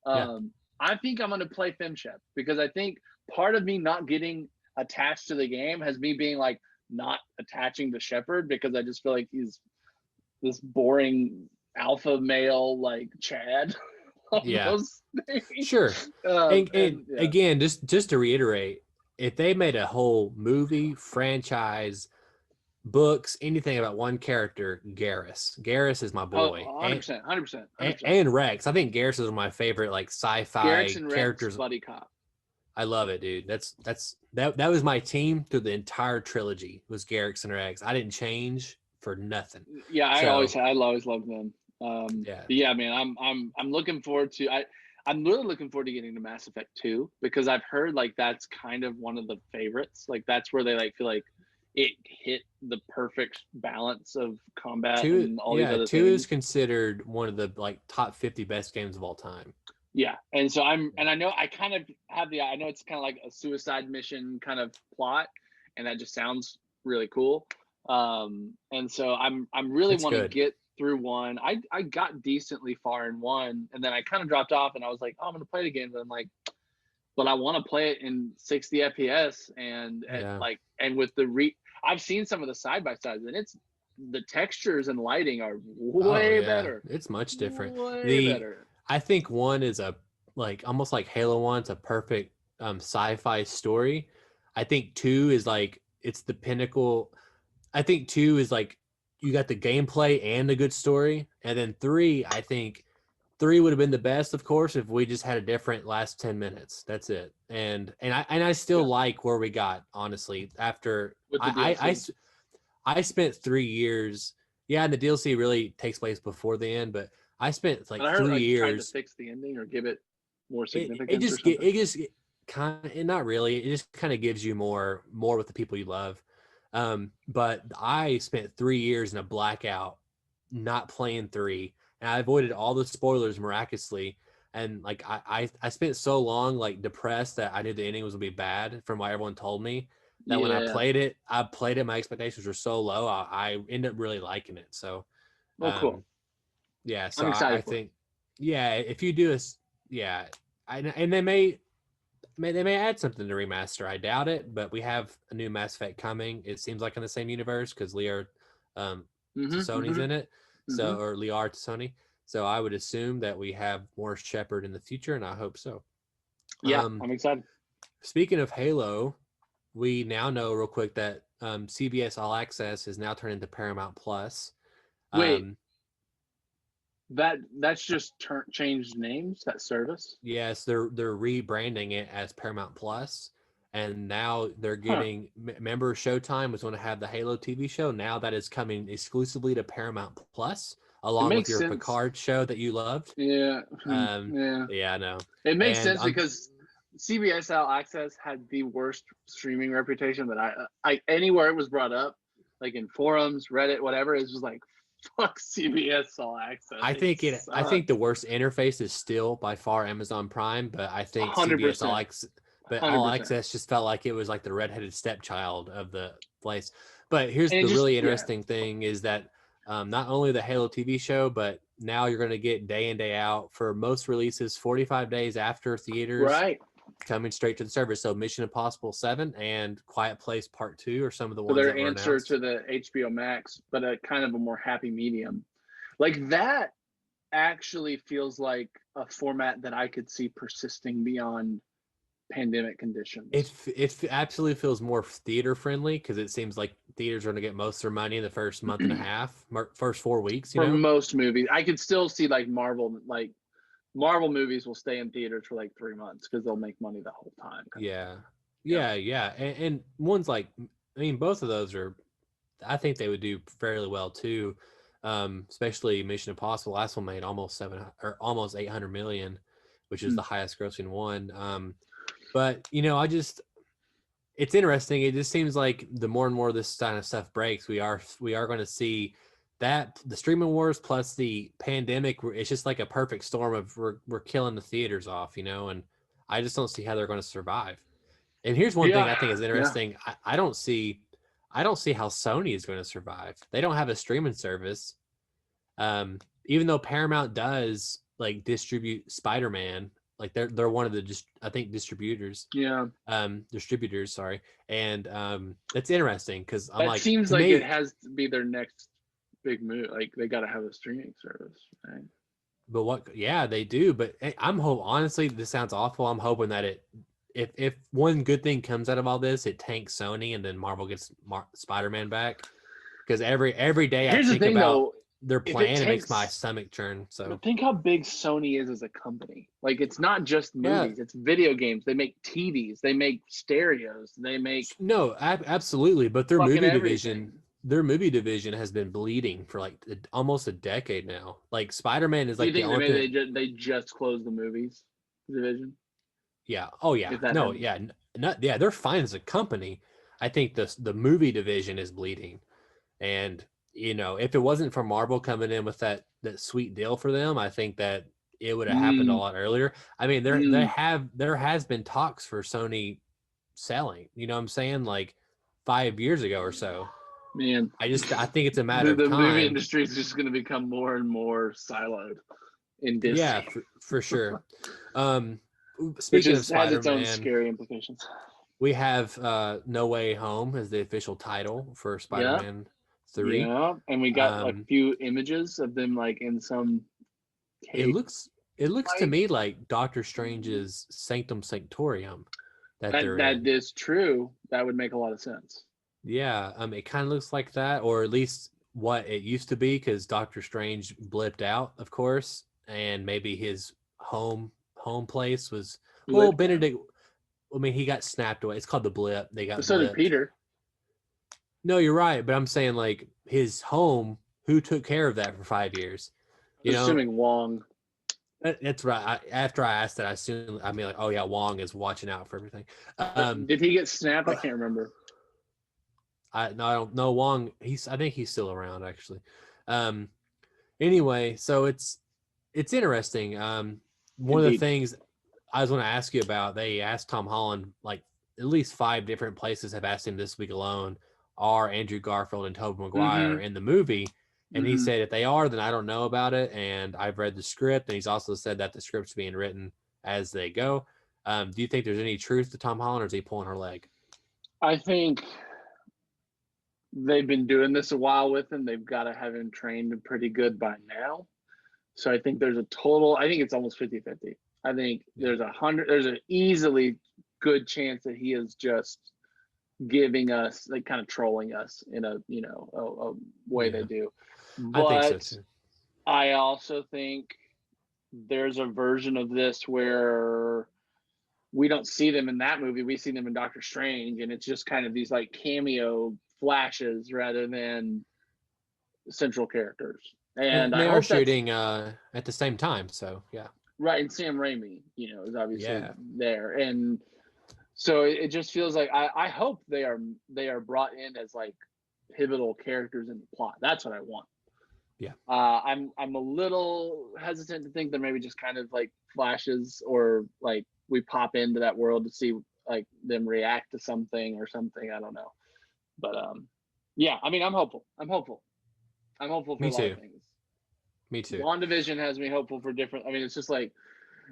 I think I'm going to play FemShep because I think part of me not getting attached to the game has me being like not attaching to Shepard because I just feel like he's this boring alpha male like Chad. Sure. Again, just to reiterate, if they made a whole movie, franchise, books, anything about one character, Garrus is my boy. 100%. And Rex. I think Garrus is one of my favorite sci-fi characters. Rex, buddy cop. I love it, dude. That was my team through the entire trilogy. Was Garrus and Rex. I didn't change for nothing. Yeah, I always loved them. Man, I'm looking forward to. I'm really looking forward to getting to Mass Effect 2 because I've heard that's kind of one of the favorites. That's where they feel like it hit the perfect balance of combat Two, and all these other two things. is considered one of the like top 50 best games of all time. Yeah, and so I know I kind of have I know it's kind of like a suicide mission kind of plot, and that just sounds really cool. And so I'm really want to get through one. I got decently far in one, and then I kind of dropped off, and I was like, oh, I'm gonna play it again, but I'm like, but I want to play it in 60 FPS and like, and with the I've seen some of the side by sides, and it's the textures and lighting are way better. It's much different. Way better. I think one is a like almost like Halo 1. It's a perfect sci-fi story. I think 2 is like it's the pinnacle. I think 2 is like you got the gameplay and a good story, and then 3. I think 3 would have been the best, of course, if we just had a different last 10 minutes. That's it. And I still like where we got, honestly. After I spent 3 years. Yeah, and the DLC really takes place before the end, but I spent like 3 years trying to fix the ending or give it more significance. It just kind of not really. It just kind of gives you more with the people you love. But I spent 3 years in a blackout, not playing 3, and I avoided all the spoilers miraculously. And like I spent so long like depressed that I knew the ending was gonna be bad from what everyone told me. That when I played it, my expectations were so low. I ended up really liking it. So, cool. Yeah, so I think, if you do and they may add something to remaster. I doubt it, but we have a new Mass Effect coming. It seems like in the same universe because Sony's in it, so or Liar to Sony. So I would assume that we have more Shepard in the future, and I hope so. Yeah, I'm excited. Speaking of Halo, we now know real quick that CBS All Access is now turned into Paramount Plus. Wait. That's just changed names, that service? Yes, they're rebranding it as Paramount Plus, and now they're getting remember Showtime was going to have the Halo TV show. Now that is coming exclusively to Paramount Plus, along with your Picard show that you loved. Yeah. I know. It makes sense because CBS All Access had the worst streaming reputation that I anywhere it was brought up, like in forums, Reddit, whatever, it's just like, fuck CBS All Access. I think the worst interface is still by far Amazon Prime, but I think 100%. CBS All Access, but 100%. All Access just felt like it was like the redheaded stepchild of the place. But here's the really interesting thing is that not only the Halo TV show, but now you're going to get day in, day out for most releases 45 days after theaters. Right. Coming straight to the service. So Mission Impossible 7 and Quiet Place Part 2 are some of the ones their that were answer announced. To the HBO Max, but a kind of a more happy medium. Like that actually feels like a format that I could see persisting beyond pandemic conditions. It absolutely feels more theater friendly because it seems like theaters are going to get most of their money in the first month and a half, first 4 weeks. For most movies, I could still see like Marvel movies will stay in theaters for like 3 months because they'll make money the whole time. Yeah. And ones like, I mean, both of those are, I think they would do fairly well too. Especially Mission Impossible. Last one made almost 800 million, which is the highest grossing one. But it's interesting. It just seems like the more and more this kind of stuff breaks, we are going to see that the streaming wars plus the pandemic, it's just like a perfect storm of we're killing the theaters off, and I just don't see how they're going to survive. And here's one thing I think is interesting. I don't see how Sony is going to survive. They don't have a streaming service. Even though Paramount does like distribute Spider-Man, like they're one of the distributors. Yeah. Distributors, sorry. And it's interesting because it seems like it has to be their next big move. Like they got to have a streaming service, right? But they do. But honestly, this sounds awful. I'm hoping that if one good thing comes out of all this, it tanks Sony and then Marvel gets Spider-Man back. Because every day I think about their plan, it makes my stomach churn. So think how big Sony is as a company. Like it's not just movies; it's video games. They make TVs, they make stereos, they make absolutely. But their movie division has been bleeding for like almost a decade now. Like Spider-Man is like the only thing. They just closed the movies division. Yeah. Oh yeah. No. Yeah. They're fine as a company. I think the movie division is bleeding, and if it wasn't for Marvel coming in with that sweet deal for them, I think that it would have happened a lot earlier. I mean, there has been talks for Sony selling. You know what I'm saying? Like 5 years ago or so. Man, I think it's a matter of the time. movie industry is just going to become more and more siloed in Disney. Yeah, for sure. Which Speaking of has Spider-Man, its own scary implications. we have No Way Home as the official title for Spider-Man 3. Yeah, and we got a few images of them like in some cave. It looks to me like Doctor Strange's Sanctum Sanctorium. That is true. That would make a lot of sense. Yeah, it kind of looks like that, or at least what it used to be, because Doctor Strange blipped out, of course, and maybe his home place was Benedict. I mean, he got snapped away. It's called the blip. They got so did Peter. No, you're right, but I'm saying like his home. Who took care of that for 5 years? Assuming Wong. That's right. After I asked that, I mean, like, oh yeah, Wong is watching out for everything. Did he get snapped? I can't remember. I don't know Wong. I think he's still around actually. Anyway, so it's interesting. One of the things I was going to ask you about, they asked Tom Holland, like at least 5 different places have asked him this week alone, are Andrew Garfield and Tobey Maguire in the movie? And he said if they are, then I don't know about it. And I've read the script, and he's also said that the script's being written as they go. Do you think there's any truth to Tom Holland, or is he pulling her leg? I think they've been doing this a while with him. They've got to have him trained pretty good by now. So I think there's I think it's almost 50-50. I think there's an easily good chance that he is just giving us, like kind of trolling us in a way they do. But I think so too. I also think there's a version of this where we don't see them in that movie. We see them in Doctor Strange, and it's just kind of these like cameo flashes rather than central characters. And they I are hope shooting at the same time, so yeah. Right, and Sam Raimi, is obviously there, and so it just feels like I hope they are brought in as like pivotal characters in the plot. That's what I want. Yeah. I'm a little hesitant to think they're maybe just kind of like flashes, or like we pop into that world to see like them react to something or something. I don't know, but yeah. I mean, I'm hopeful. I'm hopeful for a lot of things. Me too. WandaVision has me hopeful for different. I mean, it's just like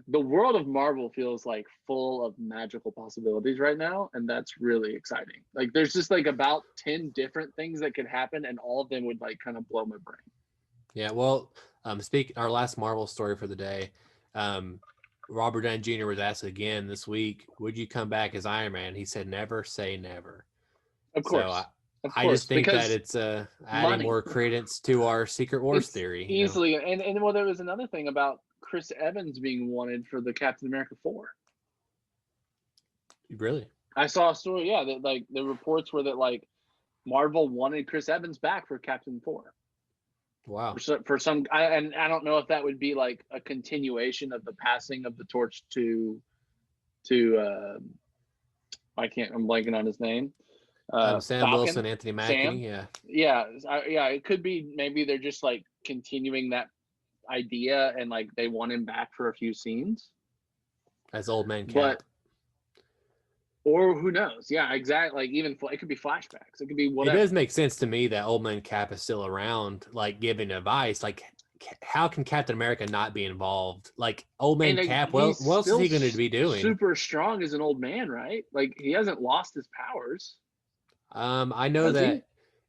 the world of Marvel feels like full of magical possibilities right now, and that's really exciting. Like there's just like about 10 different things that could happen, and all of them would like kind of blow my brain. Yeah, well, our last Marvel story for the day, Robert Downey Jr. was asked again this week, would you come back as Iron Man? He said, never say never. Of course. So I just think that it's adding more credence to our Secret Wars theory. Easily. And well, there was another thing about Chris Evans being wanted for the Captain America 4. Really? I saw a story, that like the reports were that like Marvel wanted Chris Evans back for Captain 4. Wow. For some, I don't know if that would be like a continuation of the passing of the torch to I'm blanking on his name. Sam Falcon. Wilson, Anthony Mackie. Sam? Yeah. It could be maybe they're just like continuing that idea, and like they want him back for a few scenes as Old Man Cap. Or who knows? Yeah, exactly. Like even it could be flashbacks. It could be whatever. It does make sense to me that Old Man Cap is still around, like giving advice. Like, how can Captain America not be involved? Like Old Man Cap, what else is he going to be doing? Super strong as an old man, right? Like he hasn't lost his powers. I know that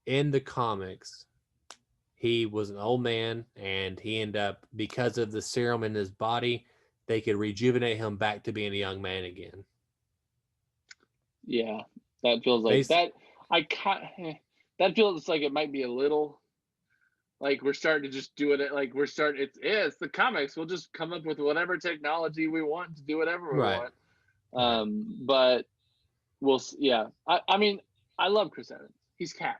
in the comics, he was an old man, and he ended up, because of the serum in his body, they could rejuvenate him back to being a young man again. Yeah, that feels like that. That feels like it might be a little like we're starting to just do it. Like it's the comics. We'll just come up with whatever technology we want to do whatever we want. But I mean, I love Chris Evans. He's Cap,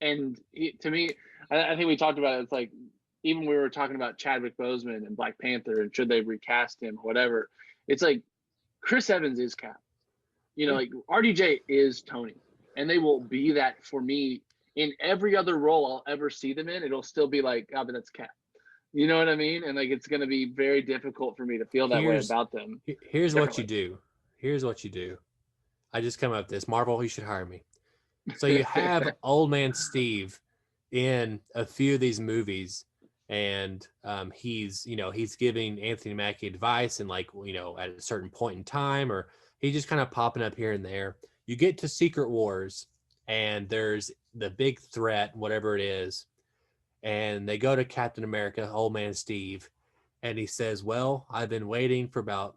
and to me, I think we talked about it. It's like even we were talking about Chadwick Boseman and Black Panther, and should they recast him or whatever. It's like Chris Evans is Cap. Like RDJ is Tony. and they will be that for me in every other role I'll ever see them in. It'll still be like, oh, but that's Cap. You know what I mean? And like, it's going to be very difficult for me to feel that way about them. Here's what you do. Here's what you do. I just come up with this. Marvel, you should hire me. So you have Old Man Steve in a few of these movies, and he's giving Anthony Mackie advice, and like, at a certain point in time, or he's just kind of popping up here and there. You get to Secret Wars, and there's the big threat, whatever it is, and they go to Captain America, Old Man Steve, and he says, well, I've been waiting for about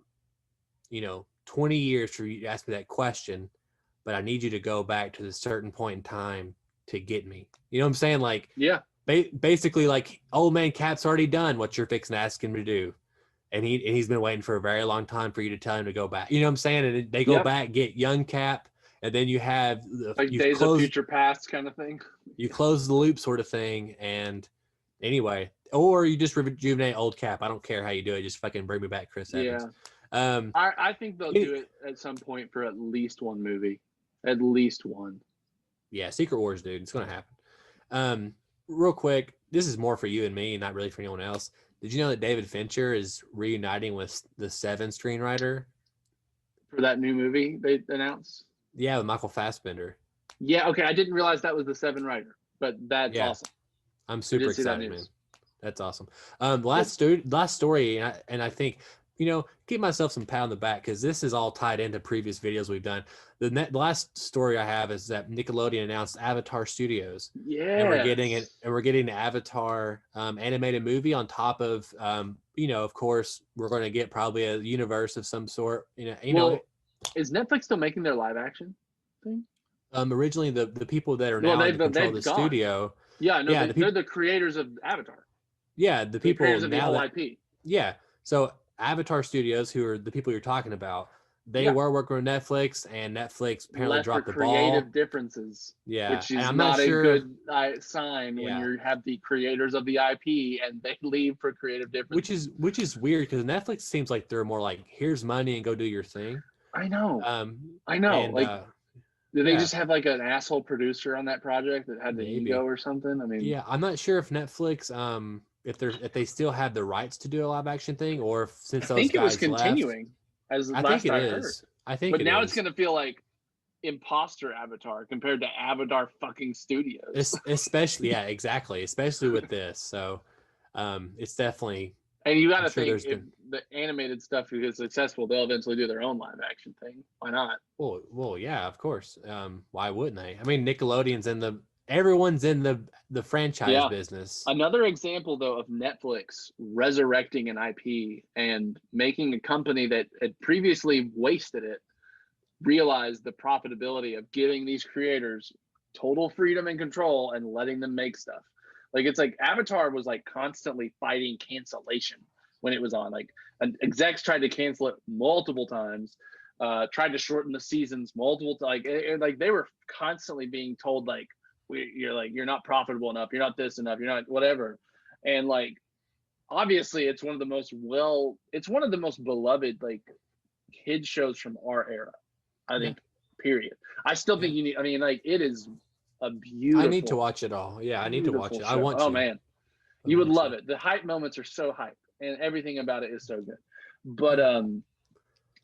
20 years for you to ask me that question, but I need you to go back to the certain point in time to get me. You know what I'm saying? Like, yeah, basically, like, old man Cap's already done what you're fixing to ask him to do, and he's been waiting for a very long time for you to tell him to go back. You know what I'm saying? And they go back, get young Cap, and then you have like Days of Future Past kind of thing. You close the loop sort of thing, and anyway, or you just rejuvenate old Cap. I don't care how you do it. Just fucking bring me back Chris Evans. Yeah. I think they'll do it at some point for at least one movie. At least one. Yeah, Secret Wars, dude. It's going to happen. Real quick, this is more for you and me, not really for anyone else. Did you know that David Fincher is reuniting with the Seven screenwriter? For that new movie they announced? Yeah, with Michael Fassbender. Yeah, okay. I didn't realize that was the Seven writer, but that's awesome. I'm super excited, man. That's awesome. Last story, and I think, give myself some pat on the back, because this is all tied into previous videos we've done. The last story I have is that Nickelodeon announced Avatar Studios. Yeah, and we're getting an Avatar animated movie on top of, of course, we're going to get probably a universe of some sort. Is Netflix still making their live action thing? Originally, the people that are now in control of the studio. Yeah, no, they're the creators of Avatar. Yeah, the people creators of the now whole IP. Yeah, so Avatar Studios, who are the people you're talking about, they were working with Netflix, and Netflix apparently dropped the ball. Creative differences. Yeah, which is not a good sign when you have the creators of the IP and they leave for creative differences. Which is weird, because Netflix seems like they're more like, here's money and go do your thing. I know. And, did they just have like an asshole producer on that project that had the ego or something? I mean, yeah, I'm not sure if Netflix, if they still have the rights to do a live action thing, or if since those guys left. I think it was continuing. I think it is. I think, but now it's going to feel like imposter Avatar compared to Avatar fucking Studios. Especially, yeah, exactly. Especially with this, so it's definitly. And you got to think if the animated stuff is successful, they'll eventually do their own live action thing. Why not? Well, yeah, of course. Why wouldn't they? I mean, Nickelodeon's everyone's in the franchise business. Another example, though, of Netflix resurrecting an IP and making a company that had previously wasted it realize the profitability of giving these creators total freedom and control and letting them make stuff. Like, it's like Avatar was like constantly fighting cancellation when it was on. Like, execs tried to cancel it multiple times, tried to shorten the seasons multiple times. Like they were constantly being told like, you're not profitable enough, you're not this enough, you're not whatever. And like, obviously it's one of the most beloved like kid shows from our era, I think, period. I still think it is a beautiful. I need to watch it all. Yeah, I need to watch it. I want to. Oh man, you would love it. The hype moments are so hype, and everything about it is so good. But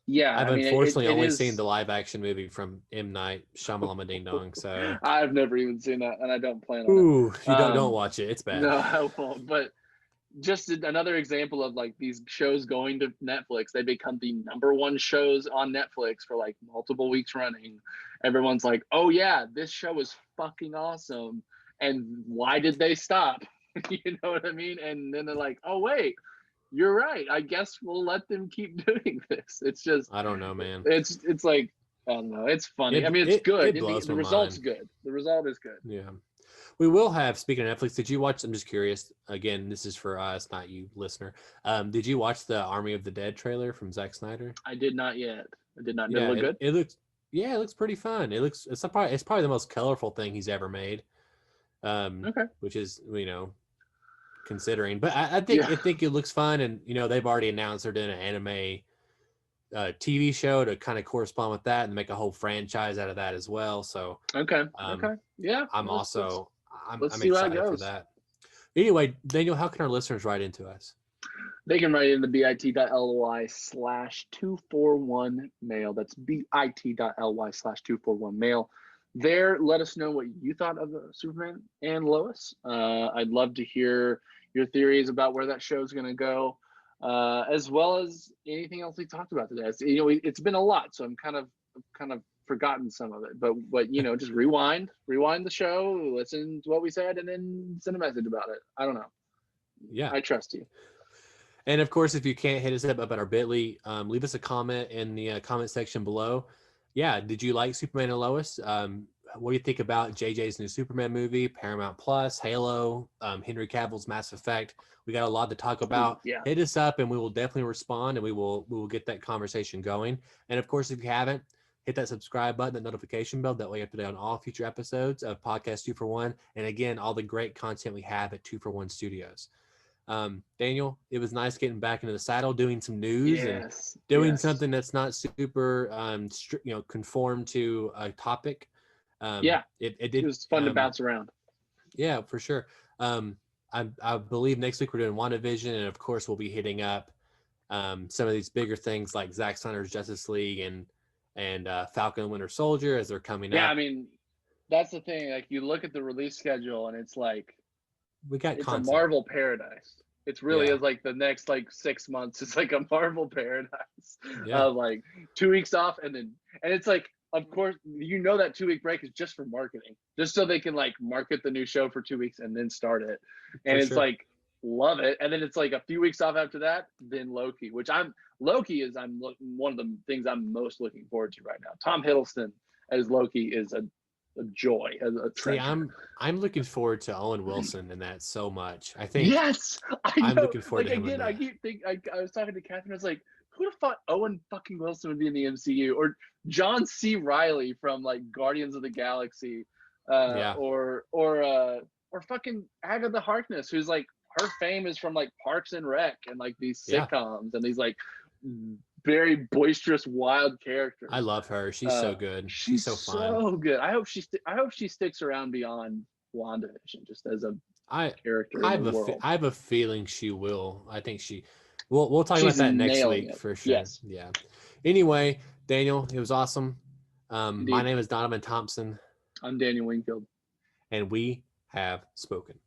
yeah, I've unfortunately only seen the live action movie from M. Night Shyamalan Ding Dong. So I've never even seen that, and I don't plan on it. Ooh, you don't watch it. It's bad. No, I won't. But just another example of like these shows going to Netflix. They become the #1 shows on Netflix for like multiple weeks running. Everyone's like, oh yeah, this show is fucking awesome. And why did they stop? You know what I mean? And then they're like, oh wait, you're right. I guess we'll let them keep doing this. It's just, I don't know, man. It's like, I don't know. It's funny. It's good. The result's mind. Good. The result is good. Yeah. We will have, speaking of Netflix, did you watch, I'm just curious, again, this is for us, not you, listener. Did you watch the Army of the Dead trailer from Zack Snyder? I did not yet. I did not. Did it look good? It looks pretty fun. It's probably the most colorful thing he's ever made. Okay. Which is, considering. But I think it looks fun, and they've already announced they're doing an anime TV show to kind of correspond with that and make a whole franchise out of that as well. So Okay. Yeah. I'm let's see how it excited for goes. that. Anyway, Daniel, how can our listeners write into us? They can write into bit.ly/241mail. That's bit.ly/241mail. There, let us know what you thought of Superman and Lois. I'd love to hear your theories about where that show is going to go, as well as anything else we talked about today. It's been a lot, so I'm kind of forgotten some of it. But just rewind the show, listen to what we said, and then send a message about it. I don't know. Yeah, I trust you. And of course, if you can't hit us up about our Bitly, leave us a comment in the comment section below. Yeah, did you like Superman and Lois? What do you think about JJ's new Superman movie, Paramount Plus, Halo, Henry Cavill's Mass Effect? We got a lot to talk about. Yeah. Hit us up, and we will definitely respond, and we will get that conversation going. And of course, if you haven't, hit that subscribe button, that notification bell. That way, you're up to date on all future episodes of Podcast 2 for 1, and again, all the great content we have at 2 for 1 Studios. Daniel, it was nice getting back into the saddle, doing some news and doing something that's not super conformed to a topic. It was fun to bounce around. Yeah, for sure. I believe next week we're doing WandaVision, and of course we'll be hitting up some of these bigger things like Zack Snyder's Justice League and Falcon and Winter Soldier as they're coming up. Yeah, I mean, that's the thing. Like, you look at the release schedule, and it's like it's content. a Marvel paradise. It's really is like the next 6 months. It's like a Marvel paradise. Like 2 weeks off, and it's like, of course, that 2 week break is just for marketing, just so they can market the new show for 2 weeks and then start it. And it's love it. And then it's like a few weeks off after that, then Loki, which Loki is one of the things I'm most looking forward to right now. Tom Hiddleston as Loki is a joy, as a treasure. See, I'm looking forward to Owen Wilson in that so much. I think I'm looking forward to him. Again, I was talking to Catherine. I was like, who would have thought Owen fucking Wilson would be in the MCU, or John C. Reilly from Guardians of the Galaxy, or fucking Agatha Harkness, who's her fame is from Parks and Rec and these sitcoms and these very boisterous, wild characters. I love her. She's so good. She's so fun. So good. I hope she sticks around beyond WandaVision, just as a character. I have a feeling she will. I think we'll talk about that next week for sure. Yes. Yeah. Anyway, Daniel, it was awesome. My name is Donovan Thompson. I'm Daniel Wingfield. And we have spoken.